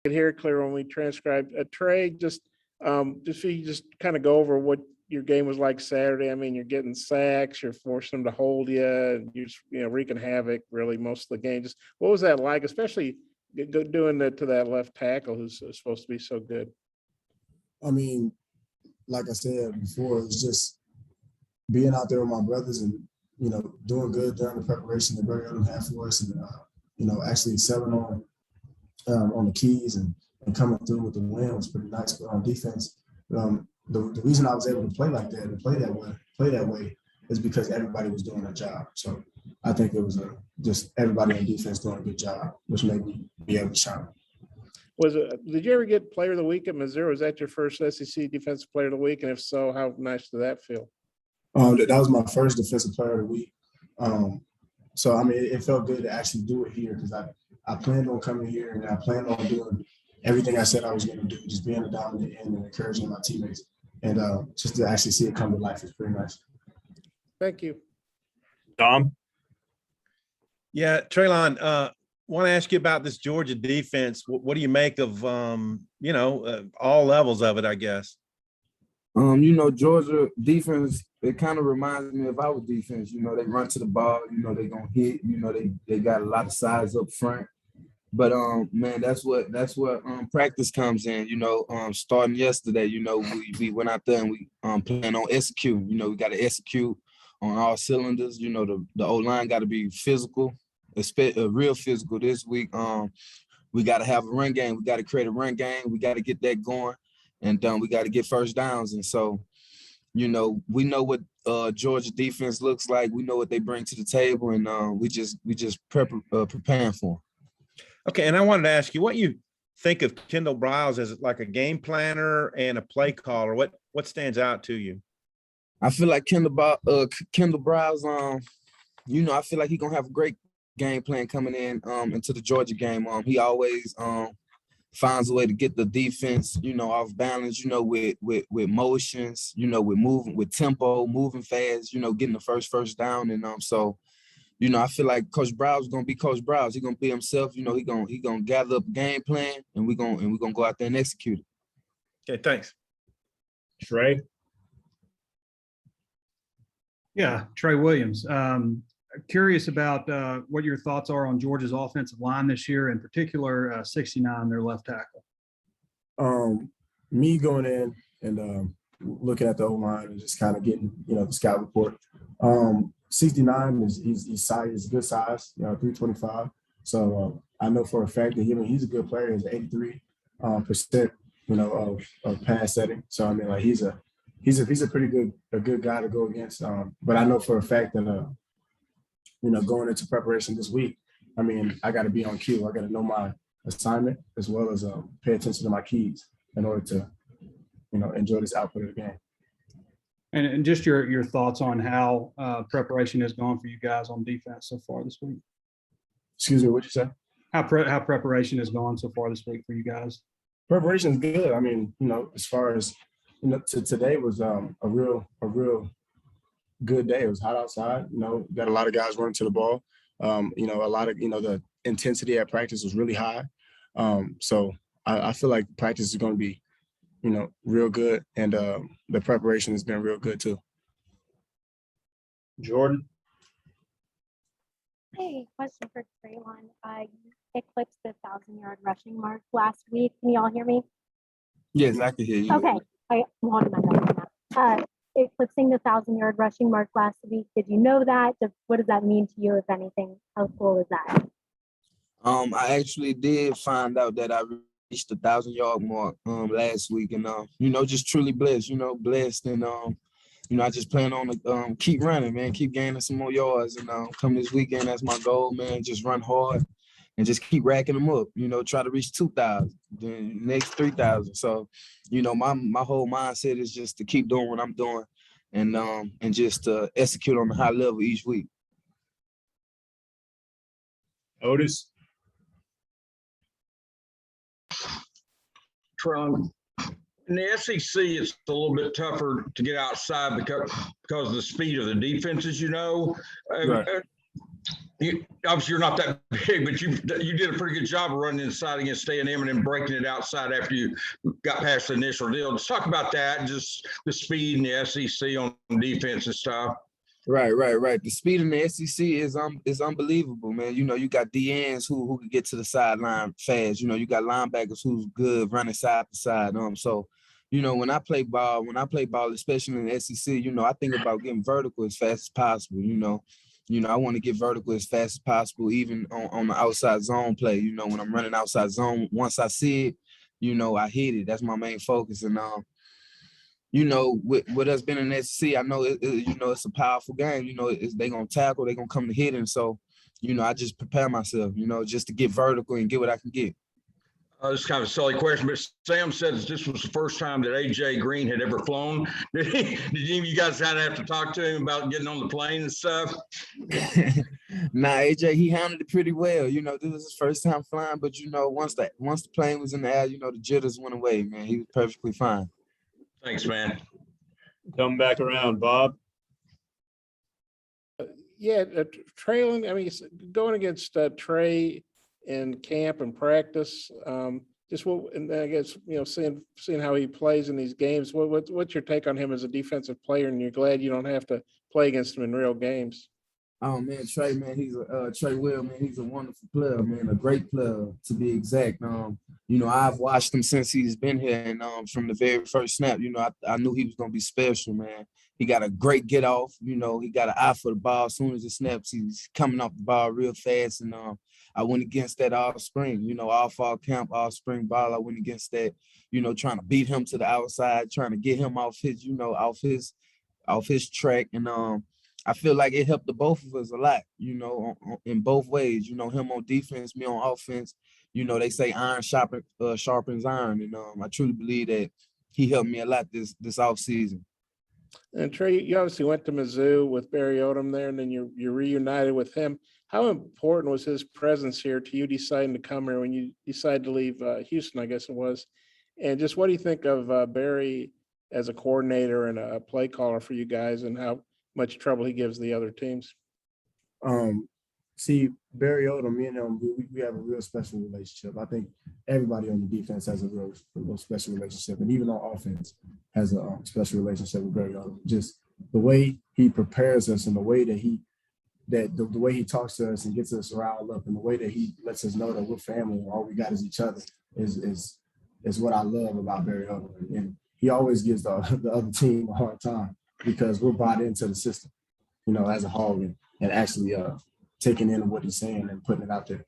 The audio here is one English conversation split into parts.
could hear it clear when we transcribed. Trey, just if you just kind of go over what your game was like Saturday. I mean, you're getting sacks, you're forcing them to hold you, and you're just, wreaking havoc really most of the game. Just what was that like, especially doing that to that left tackle who's supposed to be so good? I mean, like I said before, it's just being out there with my brothers and, doing good during the preparation that Barry Odom had for us and, actually selling on the keys and coming through with the win was pretty nice. But on defense, the reason I was able to play like that and play that way is because everybody was doing their job. So I think it was just everybody on defense doing a good job, which made me be able to shine. Did you ever get Player of the Week at Missouri? Was that your first SEC Defensive Player of the Week? And if so, how nice did that feel? That was my first Defensive Player of the Week. So, I mean, it felt good to actually do it here because I planned on coming here and I planned on doing everything I said I was going to do, just being a dominant end and encouraging my teammates. And just to actually see it come to life is pretty nice. Thank you. Tom? Yeah, Trelon, want to ask you about this Georgia defense. What do you make of, all levels of it, I guess? Georgia defense, it kind of reminds me of our defense. They run to the ball, they gonna hit, they got a lot of size up front. But man, that's what practice comes in, starting yesterday, we went out there and we plan on execute. We got to execute on all cylinders. The O-line got to be physical, real physical this week. We got to have a run game. We got to create a run game. We got to get that going. And we got to get first downs. And so, we know what Georgia defense looks like. We know what they bring to the table, and we just preparing for them. Okay, and I wanted to ask you what you think of Kendall Briles as like a game planner and a play caller. What stands out to you? I feel like Kendall Briles, I feel like he's gonna have a great game plan coming in into the Georgia game. He always finds a way to get the defense, off balance, with motions, with moving, with tempo, moving fast, getting the first down. And so, I feel like Coach Briles is gonna be Coach Briles. He's gonna be himself. He gonna gather up a game plan, and we're gonna go out there and execute it. Okay, thanks. Trey? Yeah, Trey Williams. Curious about what your thoughts are on Georgia's offensive line this year, in particular 69, their left tackle. Me going in and looking at the O-line and just kind of getting, the scout report. 69 he's size, he's good size, 325. So I know for a fact that he's a good player. He's 83%, of pass setting. So I mean, like he's a pretty good guy to go against. But I know for a fact that going into preparation this week, I mean, I got to be on cue. I got to know my assignment as well as pay attention to my keys in order to, enjoy this output of the game. And just your thoughts on how preparation has gone for you guys on defense so far this week. Excuse me, what'd you say? How preparation has gone so far this week for you guys? Preparation is good. I mean, as far as today was a real good day. It was hot outside. Got a lot of guys running to the ball. A lot of the intensity at practice was really high. So I feel like practice is going to be real good, and the preparation has been real good too. Jordan? Hey, question for Trelon. You eclipsed the 1,000-yard rushing mark last week. Can you all hear me? Yes, I can hear you. Okay. I'm on my back now. Eclipsing the 1,000-yard rushing mark last week. Did you know that? What does that mean to you, if anything? How cool is that? I actually did find out that I reached the 1,000-yard mark last week, and just truly blessed. Blessed, and I just plan on to keep running, man, keep gaining some more yards, and come this weekend, that's my goal, man. Just run hard and just keep racking them up. Try to reach 2,000, then next 3,000. So, my whole mindset is just to keep doing what I'm doing, and just execute on a high level each week. Otis? Trelon, in the SEC, it's a little bit tougher to get outside because of the speed of the defenses, Right. Obviously, you're not that big, but you did a pretty good job of running inside against A&M and then breaking it outside after you got past the initial deal. Let's talk about that, just the speed in the SEC on defense and stuff. Right. The speed in the SEC is unbelievable, man. You know, you got DNs who can get to the sideline fast. You know, you got linebackers who's good running side to side. So, you know, when I play ball, especially in the SEC, you know, I think about getting vertical as fast as possible. You know, I want to get vertical as fast as possible, even on the outside zone play. You know, when I'm running outside zone, once I see it, you know, I hit it. That's my main focus. And you know, with us being in the SEC, I know you know, it's a powerful game. You know, they're gonna tackle, they're gonna come to hit, and so, you know, I just prepare myself, you know, just to get vertical and get what I can get. This is kind of a silly question, but Sam said this was the first time that AJ Green had ever flown. Did you guys kind of have to talk to him about getting on the plane and stuff? Nah, AJ, he handled it pretty well. You know, this was his first time flying, but you know, once the plane was in the air, you know, the jitters went away, man. He was perfectly fine. Thanks, man. Come back around, Bob. Yeah, Trelon, I mean, going against Trey in camp and practice, just what, and I guess, you know, seeing how he plays in these games, what's your take on him as a defensive player? And you're glad you don't have to play against him in real games? Oh man, Trey, man, he's a Trey Will, man. He's a wonderful player, man, a great player to be exact. You know, I've watched him since he's been here, and from the very first snap, you know, I knew he was gonna be special, man. He got a great get off, you know, he got an eye for the ball. As soon as it snaps, he's coming off the ball real fast. And I went against that all spring, you know, all fall camp, all spring ball. I went against that, you know, trying to beat him to the outside, trying to get him off his, you know, off his track. And I feel like it helped the both of us a lot, you know, in both ways. You know, him on defense, me on offense. You know, they say iron sharpens iron, and I truly believe that he helped me a lot this offseason. And Trey, you obviously went to Mizzou with Barry Odom there, and then you're reunited with him. How important was his presence here to you deciding to come here when you decided to leave Houston, I guess it was? And just what do you think of Barry as a coordinator and a play caller for you guys, and how much trouble he gives the other teams? See, Barry Odom, me and him, we have a real special relationship. I think everybody on the defense has a real special relationship, and even on offense has a special relationship with Barry Odom. Just the way he prepares us, and the way that the way he talks to us and gets us riled up, and the way that he lets us know that we're family and all we got is each other is what I love about Barry Odom. And he always gives the other team a hard time because we're bought into the system, you know, as a whole, and actually taking in what he's saying and putting it out there.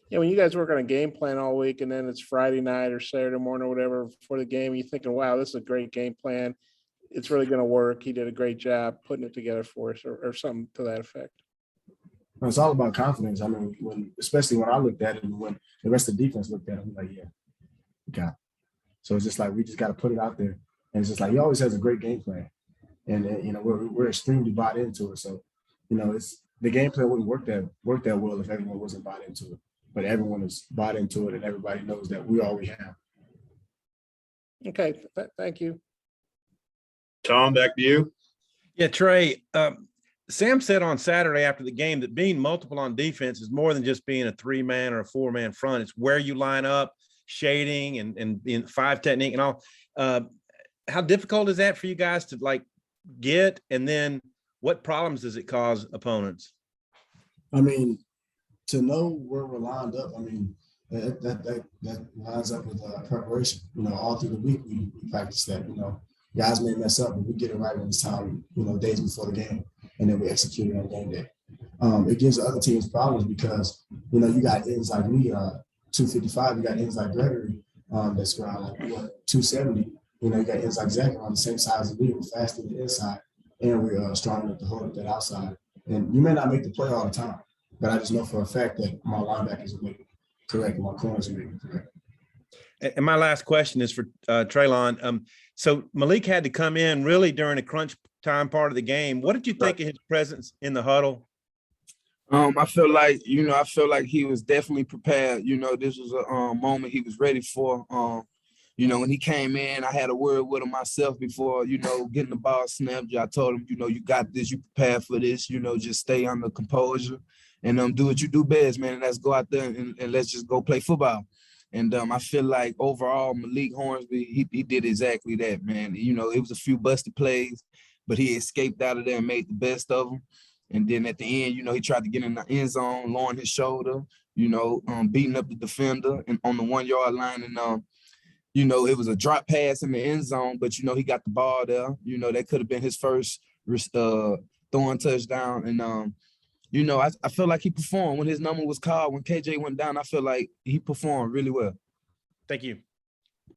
Yeah, when you guys work on a game plan all week and then it's Friday night or Saturday morning or whatever before the game, you're thinking, wow, this is a great game plan. It's really going to work. He did a great job putting it together for us, or something to that effect. It's all about confidence. I mean, especially when I looked at it and when the rest of the defense looked at it, we're like, yeah, we got it. So it's just like, we just got to put it out there. And it's just like, he always has a great game plan. And you know, we're extremely bought into it. So, you know, the game plan wouldn't work that well if everyone wasn't bought into it. But everyone is bought into it, and everybody knows that we all we have. Okay, thank you. Tom, back to you. Yeah, Trey, Sam said on Saturday after the game that being multiple on defense is more than just being a 3-man or a 4-man front. It's where you line up, shading, and being 5 technique and all. How difficult is that for you guys to like get? And then what problems does it cause opponents? I mean, to know where we're lined up, I mean, that lines up with preparation. You know, all through the week we practice that. You know, guys may mess up, but we get it right when it's time. You know, days before the game, and then we execute it on game day. It gives the other teams problems because, you know, you got ends like me, 255. You got ends like Gregory, that's around like 270. You know, you got ends like Zach on the same size as me. We're fast in the inside, and we're strong enough to hold up that outside. And you may not make the play all the time, but I just know for a fact that my linebackers will make it correct, and my corners will make it correct. And my last question is for Trelon. So Malik had to come in really during the crunch time part of the game. What did you think of his presence in the huddle? I feel like he was definitely prepared. You know, this was a moment he was ready for. You know, when he came in, I had a word with him myself before, you know, getting the ball snapped. I told him, you know, you got this, you prepared for this, you know, just stay under composure. and do what you do best, man. And let's go out there and let's just go play football. And I feel like overall, Malik Hornsby, he did exactly that, man. You know, it was a few busted plays, but he escaped out of there and made the best of them. And then at the end, you know, he tried to get in the end zone, lowering his shoulder, you know, beating up the defender and on the 1 yard line. And, you know, it was a drop pass in the end zone, but, you know, he got the ball there. You know, that could have been his first throwing touchdown. And, you know, I feel like he performed when his number was called. When KJ went down, I feel like he performed really well. Thank you.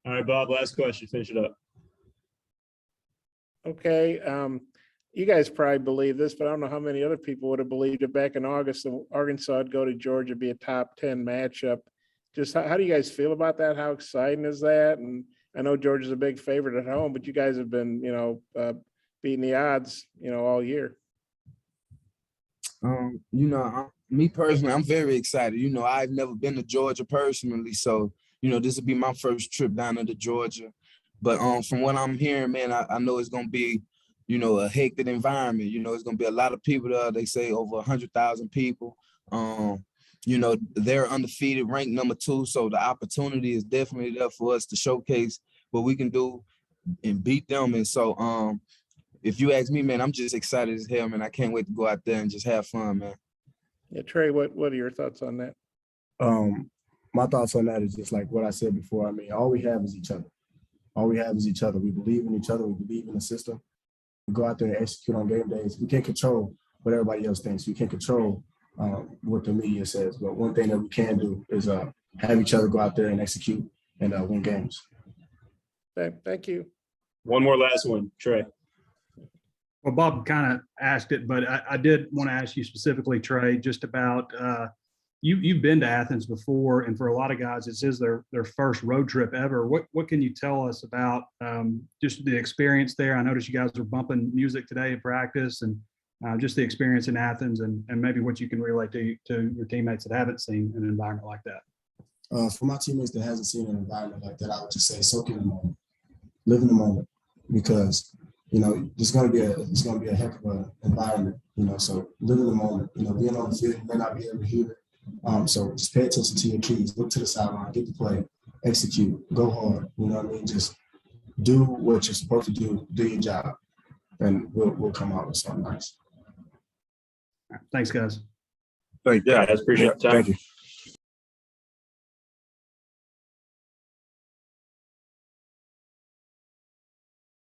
All right, Bob, last question, finish it up. Okay, you guys probably believe this, but I don't know how many other people would have believed it back in August. Arkansas would go to Georgia, be a top 10 matchup. Just how do you guys feel about that? How exciting is that? And I know Georgia's a big favorite at home, but you guys have been, you know, beating the odds, you know, all year. You know, me personally, I'm very excited. You know, I've never been to Georgia personally, so, you know, this will be my first trip down to Georgia. But from what I'm hearing, man, I know it's going to be, you know, a hectic environment. You know, it's going to be a lot of people there. They say over 100,000 people. You know, they're undefeated, ranked number 2. So the opportunity is definitely there for us to showcase what we can do and beat them. And so if you ask me, man, I'm just excited as hell, man. I can't wait to go out there and just have fun, man. Yeah, Trey, what are your thoughts on that? My thoughts on that is just like what I said before. I mean, all we have is each other. All we have is each other. We believe in each other. We believe in the system. We go out there and execute on game days. We can't control what everybody else thinks. We can't control what the media says. But one thing that we can do is have each other go out there and execute and win games. Thank you. One more last one, Trey. Well, Bob kind of asked it, but I did want to ask you specifically, Trey, just about you've been to Athens before, and for a lot of guys, this is their first road trip ever. What can you tell us about just the experience there? I noticed you guys were bumping music today at practice, and just the experience in Athens, and maybe what you can relate to your teammates that haven't seen an environment like that. For my teammates that hasn't seen an environment like that, I would just say soak in the moment, live in the moment, because you know it's going to be a heck of an environment. You know, so live in the moment. You know, being on the field, you may not be able to hear it. So just pay attention to your keys. Look to the sideline, get the play, execute, go hard. You know what I mean? Just do what you're supposed to do. Do your job, and we'll come out with something nice. Thanks, guys. Thank you, guys. Appreciate the time. Thank you.